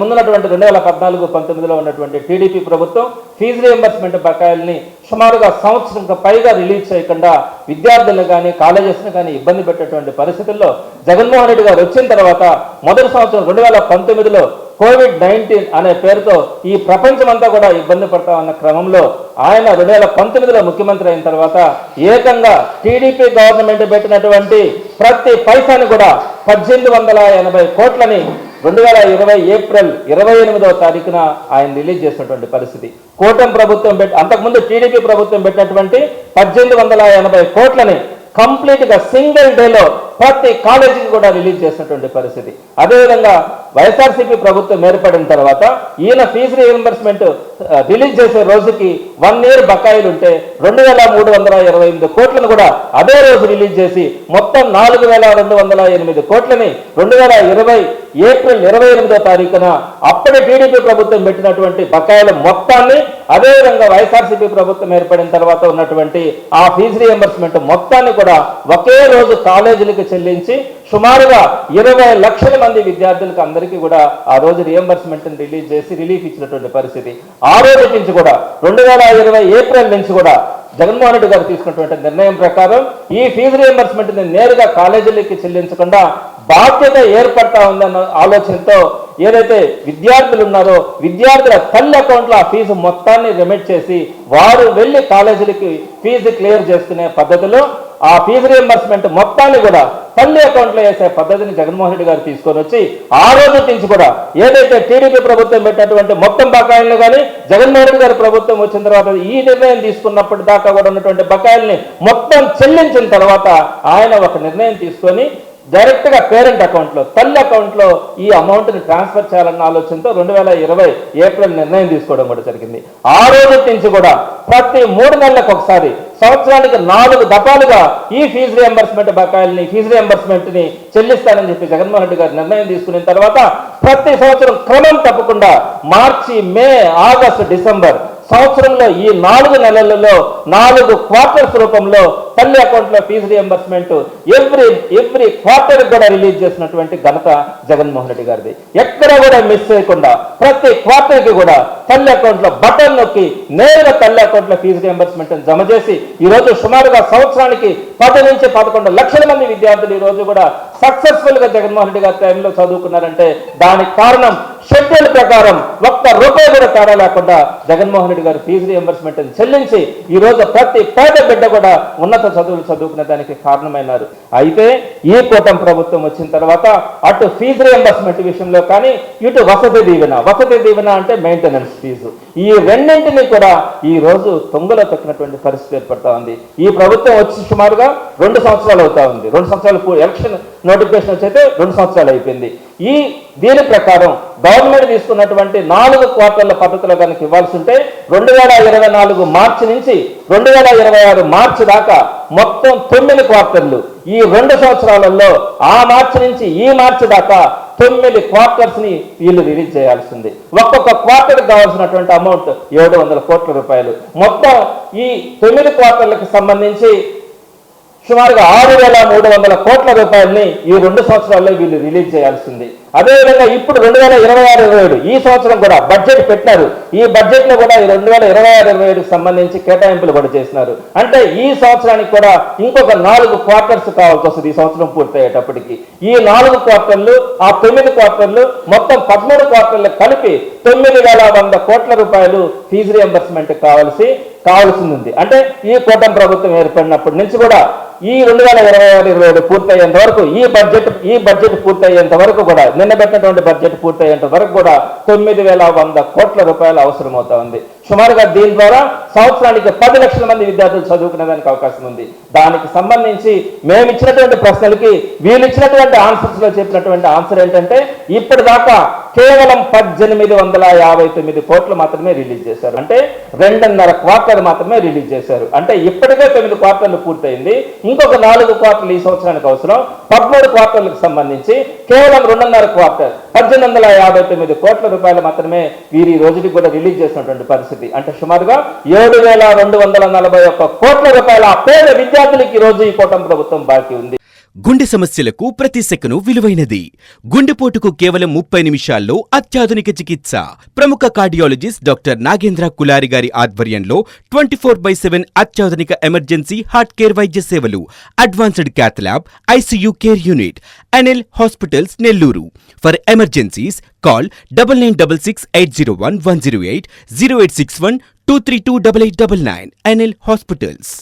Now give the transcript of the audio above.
ముందున్నటువంటి 2014-19లో ఉన్నటువంటి టీడీపీ ప్రభుత్వం ఫీజు రియంబర్స్మెంట్ బకాయిల్ని సుమారుగా సంవత్సరంకి పైగా రిలీజ్ చేయకుండా విద్యార్థులను కానీ కాలేజెస్ని కానీ ఇబ్బంది పెట్టేటువంటి పరిస్థితుల్లో జగన్మోహన్ రెడ్డి గారు వచ్చిన తర్వాత మొదటి సంవత్సరం 2019లో COVID-19 అనే పేరుతో ఈ ప్రపంచమంతా కూడా ఇబ్బంది పడతా ఉన్న క్రమంలో ఆయన 2019లో ముఖ్యమంత్రి అయిన తర్వాత ఏకంగా టీడీపీ గవర్నమెంట్ పెట్టినటువంటి ప్రతి పైసాని కూడా 1880 కోట్లని 2020 ఏప్రిల్ 28వ తారీఖున ఆయన రిలీజ్ చేసినటువంటి పరిస్థితి. కూటమి ప్రభుత్వం అంతకుముందు టీడీపీ ప్రభుత్వం పెట్టినటువంటి 1880 కోట్లని కంప్లీట్గా సింగిల్ డేలో ప్రతి కాలేజీకి కూడా రిలీజ్ చేసినటువంటి పరిస్థితి. అదేవిధంగా వైఎస్ఆర్సీపీ ప్రభుత్వం ఏర్పడిన తర్వాత ఈయన ఫీజు రీయింబర్స్మెంట్ రిలీజ్ చేసే రోజుకి 1 ఇయర్ బకాయిలు ఉంటే 2328 కోట్లను కూడా అదే రోజు రిలీజ్ చేసి మొత్తం 4208 కోట్లని 2020 ఏప్రిల్ 28వ తారీఖున అప్పటి టీడీపీ ప్రభుత్వం పెట్టినటువంటి బకాయిల మొత్తాన్ని అదేవిధంగా వైఎస్ఆర్సీపీ ప్రభుత్వం ఏర్పడిన తర్వాత ఉన్నటువంటి ఆ ఫీజు రీయింబర్స్మెంట్ మొత్తాన్ని కూడా ఒకే రోజు కాలేజీలకు చెల్లించి సుమారుగా 20 లక్షల మంది విద్యార్థులకు అందరికీ కూడా ఆ రోజు రియంబర్స్మెంట్ రిలీజ్ చేసి రిలీఫ్ ఇచ్చినటువంటి పరిస్థితి. ఆ రోజు నుంచి కూడా 2020 ఏప్రిల్ నుంచి కూడా జగన్మోహన్ రెడ్డి గారు తీసుకున్నటువంటి నిర్ణయం ప్రకారం ఈ ఫీజు రియంబర్స్మెంట్ నేరుగా కాలేజీలకి చెల్లించకుండా బాధ్యత ఏర్పడతా ఉందన్న ఆలోచనతో ఏదైతే విద్యార్థులు ఉన్నారో విద్యార్థుల తల్లి అకౌంట్లో ఆ ఫీజు మొత్తాన్ని రెమిట్ చేసి వారు వెళ్ళి కాలేజీలకి ఫీజు క్లియర్ చేసుకునే పద్ధతిలో ఆ ఫీజు రియంబర్స్మెంట్ మొత్తాన్ని కూడా తల్లి అకౌంట్లో వేసే పద్ధతిని జగన్మోహన్ రెడ్డి గారు తీసుకొని వచ్చి ఆ రోజు నుంచి కూడా ఏదైతే టీడీపీ ప్రభుత్వం పెట్టినటువంటి మొత్తం బకాయిలను కానీ జగన్మోహన్ రెడ్డి గారి ప్రభుత్వం వచ్చిన తర్వాత ఈ నిర్ణయం తీసుకున్నప్పటి దాకా కూడా ఉన్నటువంటి బకాయిల్ని మొత్తం చెల్లించిన తర్వాత ఆయన ఒక నిర్ణయం తీసుకొని డైరెక్ట్గా పేరెంట్ అకౌంట్లో తల్లి అకౌంట్లో ఈ అమౌంట్ని ట్రాన్స్ఫర్ చేయాలన్న ఆలోచనతో 2020 ఏప్రిల్ నిర్ణయం తీసుకోవడం కూడా జరిగింది. ఆ రోజు నుంచి కూడా ప్రతి 3 నెలలకు ఒకసారి సంవత్సరానికి 4 దఫాలుగా ఈ ఫీజు రియంబర్స్మెంట్ బకాయిల్ని ఫీజు రియంబర్స్మెంట్ని చెల్లిస్తానని చెప్పి జగన్మోహన్ రెడ్డి గారు నిర్ణయం తీసుకున్న తర్వాత ప్రతి సంవత్సరం క్రమం తప్పకుండా మార్చి, మే, ఆగస్టు, డిసెంబర్ సంవత్సరంలో ఈ 4 నెలలలో 4 క్వార్టర్స్ రూపంలో తల్లి అకౌంట్లో ఫీజు రియంబర్స్మెంట్ ఎవ్రీ క్వార్టర్ కూడా రిలీజ్ చేసినటువంటి ఘనత జగన్మోహన్ రెడ్డి గారిది. ఎక్కడ కూడా మిస్ చేయకుండా ప్రతి క్వార్టర్కి కూడా తల్లి అకౌంట్లో బటన్ నొక్కి నేరుగా తల్లి అకౌంట్లో ఫీజు రియంబర్స్మెంట్ జమ చేసి ఈరోజు సుమారుగా సంవత్సరానికి 10 నుంచి 11 లక్షల మంది విద్యార్థులు ఈరోజు కూడా సక్సెస్ఫుల్గా జగన్మోహన్ రెడ్డి గారి టైంలో చదువుకున్నారంటే దానికి కారణం షెడ్యూల్ ప్రకారం ₹1 కూడా తేడా లేకుండా జగన్మోహన్ రెడ్డి గారు ఫీజు రియంబర్స్మెంట్ చెల్లించి ఈ రోజు ప్రతి పేద బిడ్డ కూడా ఉన్నత చదువులు చదువుకునే దానికి కారణమైనారు. అయితే ఈ కూటమి ప్రభుత్వం వచ్చిన తర్వాత అటు ఫీజు రియంబర్స్మెంట్ విషయంలో కానీ ఇటు వసతి దీవెన అంటే మెయింటెనెన్స్ ఫీజు ఈ రెండింటినీ కూడా ఈ రోజు తొంగలో తొక్కినటువంటి పరిస్థితి ఏర్పడతా ఉంది. ఈ ప్రభుత్వం వచ్చి సుమారుగా 2 సంవత్సరాలు అవుతా ఉంది. 2 సంవత్సరాలు ఎలక్షన్ నోటిఫికేషన్ వచ్చి అయితే 2 సంవత్సరాలు అయిపోయింది. దీని ప్రకారం గవర్నమెంట్ తీసుకున్నటువంటి 4 క్వార్టర్ల పద్ధతిలో కనుక ఇవ్వాల్సి ఉంటే 2024 మార్చి నుంచి 2026 మార్చి దాకా మొత్తం 9 క్వార్టర్లు. ఈ 2 సంవత్సరాలలో ఆ మార్చి నుంచి ఈ మార్చి దాకా 9 క్వార్టర్స్ ని వీళ్ళు రిలీజ్ చేయాల్సింది. ఒక్కొక్క క్వార్టర్ కావాల్సినటువంటి అమౌంట్ 700 కోట్ల రూపాయలు. మొత్తం ఈ 9 క్వార్టర్లకు సంబంధించి సుమారుగా 6300 కోట్ల రూపాయలని ఈ 2 సంవత్సరాల్లో వీళ్ళు రిలీజ్ చేయాల్సింది. అదేవిధంగా ఇప్పుడు 2026-27 ఈ సంవత్సరం కూడా బడ్జెట్ పెట్టినారు. ఈ బడ్జెట్ లో కూడా 2026-27కి సంబంధించి కేటాయింపులు కూడా చేసినారు. అంటే ఈ సంవత్సరానికి కూడా ఇంకొక 4 క్వార్టర్స్ కావాల్సి వస్తుంది. ఈ సంవత్సరం పూర్తయ్యేటప్పటికి ఈ 4 క్వార్టర్లు ఆ 9 క్వార్టర్లు మొత్తం 13 క్వార్టర్లు కలిపి 9100 కోట్ల రూపాయలు ఫీజు రియంబర్స్మెంట్ కావాల్సి ఉంది. అంటే ఈ కూటమి ప్రభుత్వం ఏర్పడినప్పటి నుంచి కూడా ఈ 2026-27 పూర్తయ్యేంత వరకు ఈ బడ్జెట్ పూర్తయ్యేంత వరకు కూడా నిన్న పెట్టినటువంటి బడ్జెట్ పూర్తయ్యేంత వరకు కూడా 9100 కోట్ల రూపాయలు అవసరం అవుతా ఉంది. సుమారుగా దీని ద్వారా సంవత్సరానికి 10 లక్షల మంది విద్యార్థులు చదువుకునే దానికి అవకాశం ఉంది. దానికి సంబంధించి మేము ఇచ్చినటువంటి ప్రశ్నలకి వీళ్ళు ఇచ్చినటువంటి ఆన్సర్స్ లో చెప్పినటువంటి ఆన్సర్ ఏంటంటే ఇప్పటిదాకా కేవలం 1859 కోట్లు మాత్రమే రిలీజ్ చేశారు. అంటే 2.5 క్వార్టర్ మాత్రమే రిలీజ్ చేశారు. అంటే ఇప్పటికే 9 క్వార్టర్లు పూర్తయింది. ఇంకొక 4 క్వార్టర్లు ఈ సంవత్సరానికి అవసరం. 13 క్వార్టర్లకు సంబంధించి కేవలం 2.5 క్వార్టర్ 1859 కోట్ల రూపాయలు మాత్రమే వీరు ఈ రోజుకి కూడా రిలీజ్ చేసినటువంటి పరిస్థితి. అంటే సుమారుగా 7241 కోట్ల రూపాయల పేద విద్యార్థులకి ఈ రోజు ఈ కూటమి ప్రభుత్వం బాకీ ఉంది. గుండె సమస్యలకు ప్రతి సెకను విలువైనది. గుండెపోటుకు కేవలం 30 నిమిషాల్లో అత్యాధునిక చికిత్స. ప్రముఖ కార్డియాలజిస్ట్ డాక్టర్ నాగేంద్ర కులారి గారి ఆధ్వర్యంలో 24/7 అత్యాధునిక ఎమర్జెన్సీ హార్ట్ కేర్ వైద్య సేవలు. Advanced cath lab, ICU care unit. NL hospitals Nellore. For emergencies call 9966801108 0861 2328899. NL hospitals.